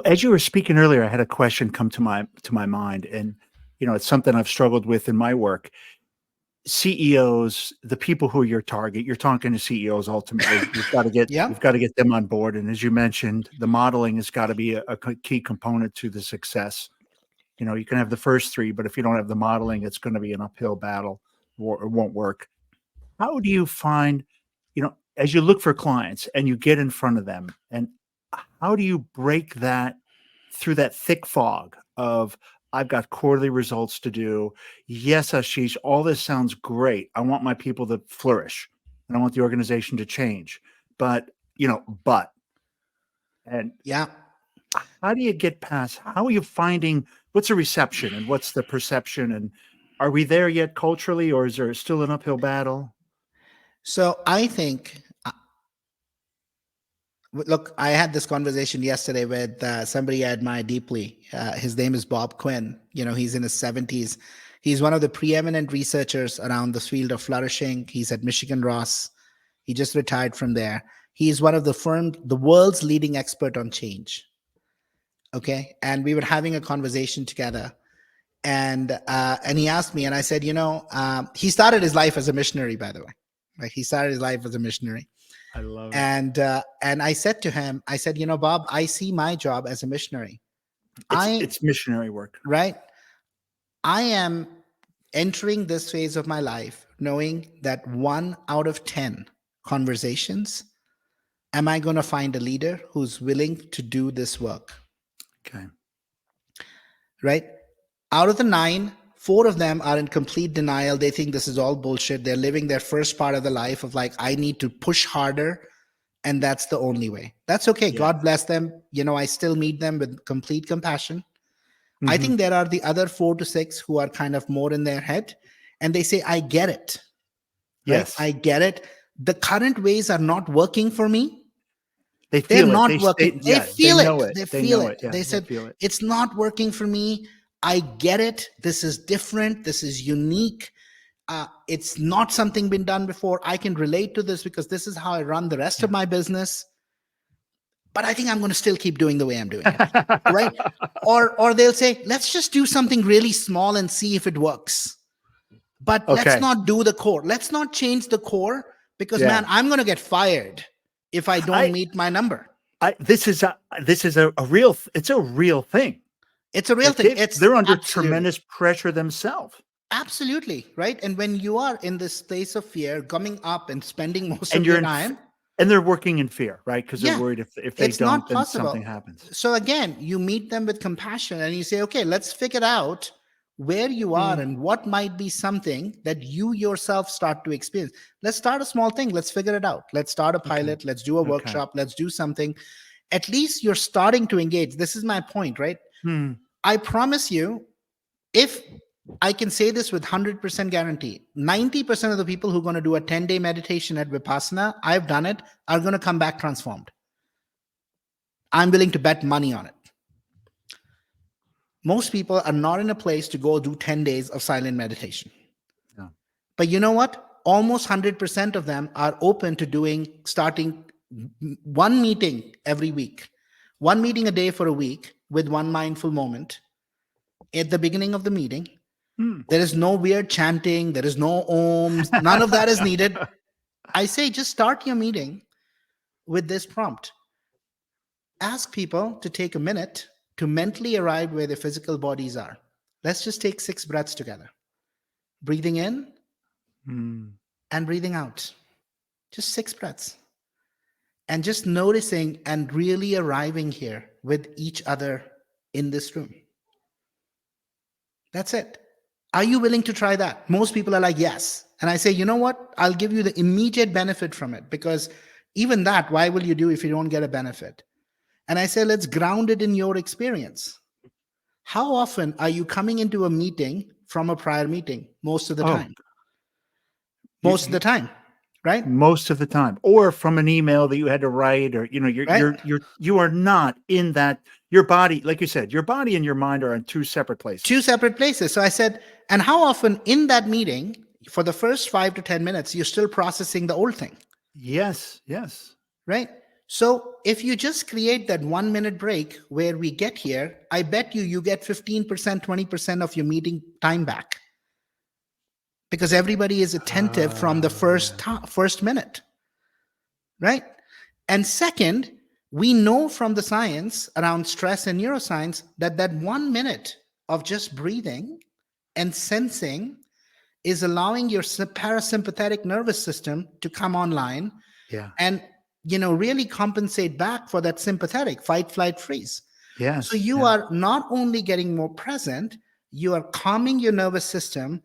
As you were speaking earlier, I had a question come to my mind, and it's something I've struggled with in my work. CEOs, the people who are your target, you're talking to CEOs ultimately. You've got to get Yeah. you've got to get them on board. And as you mentioned, the modeling has got to be a key component to the success. You can have the first three, but if you don't have the modeling, it's going to be an uphill battle or it won't work. How do you find, as you look for clients and you get in front of them, and how do you break that through that thick fog of, I've got quarterly results to do. Yes, Ashish, all this sounds great. I want my people to flourish and I want the organization to change. But, but, and Yeah. how do you get past, how are you finding, what's the reception and what's the perception? And are we there yet culturally, or is there still an uphill battle? So I think, look, I had this conversation yesterday with somebody I admire deeply. His name is Bob Quinn. He's in his 70s. He's one of the preeminent researchers around the field of flourishing. He's at Michigan Ross. He just retired from there. He's one of the world's leading expert on change. Okay. And we were having a conversation together. And he asked me, and I said, he started his life as a missionary, by the way. Like, he started his life as a missionary. I love it. And I said to him, I said, Bob, I see my job as a missionary. It's missionary work. Right. I am entering this phase of my life knowing that 1 out of 10 conversations, am I going to find a leader who's willing to do this work? Okay. Right. Out of the 9, 4 of them are in complete denial. They think this is all bullshit. They're living their first part of the life of like, I need to push harder. And that's the only way. That's okay. Yeah. God bless them. I still meet them with complete compassion. Mm-hmm. I think there are the other 4 to 6 who are kind of more in their head. And they say, I get it. Right? Yes. I get it. The current ways are not working for me. They're not working. They feel it. They feel it. Yeah, they said, it's not working for me. I get it. This is different. This is unique. It's not something been done before. I can relate to this because this is how I run the rest of my business. But I think I'm going to still keep doing the way I'm doing it. Right? Or they'll say, let's just do something really small and see if it works. But let's not do the core. Let's not change the core because, man, I'm going to get fired if I don't meet my number. This is a real thing. It's a real thing. They're under tremendous pressure themselves. Absolutely. Right. And when you are in this place of fear, coming up and spending most of your time. And they're working in fear, right? Because they're worried if they don't, then something happens. So again, you meet them with compassion and you say, okay, let's figure out where you are and what might be something that you yourself start to experience. Let's start a small thing. Let's figure it out. Let's start a pilot. Let's do a workshop. Let's do something. At least you're starting to engage. This is my point, right? I promise you, if I can say this with 100% guarantee, 90% of the people who are going to do a 10-day meditation at Vipassana, I've done it, are going to come back transformed. I'm willing to bet money on it. Most people are not in a place to go do 10 days of silent meditation. No. But you know what? Almost 100% of them are open to starting one meeting every week, one meeting a day for a week with one mindful moment at the beginning of the meeting. There is no weird chanting. There is no ohms. None of that is needed. I say, just start your meeting with this prompt. Ask people to take a minute to mentally arrive where their physical bodies are. Let's just take 6 breaths together. Breathing in and breathing out. Just 6 breaths. And just noticing and really arriving here with each other in this room. That's it. Are you willing to try that? Most people are like, yes. And I say, you know what? I'll give you the immediate benefit from it, because even that, why will you do if you don't get a benefit? And I say, let's ground it in your experience. How often are you coming into a meeting from a prior meeting? Most of the time. Most of the time, right? Most of the time. Or from an email that you had to write, or, you are not in that. Your body, like you said, your body and your mind are in 2 separate places. 2 separate places. So I said, and how often in that meeting, for the first 5 to 10 minutes, you're still processing the old thing? Yes. Right? So if you just create that 1 minute break where we get here, I bet you get 15%, 20% of your meeting time back, because everybody is attentive from the first minute, right? And second, we know from the science around stress and neuroscience that 1 minute of just breathing and sensing is allowing your parasympathetic nervous system to come online, and really compensate back for that sympathetic fight, flight, freeze. Yes. So you are not only getting more present, you are calming your nervous system,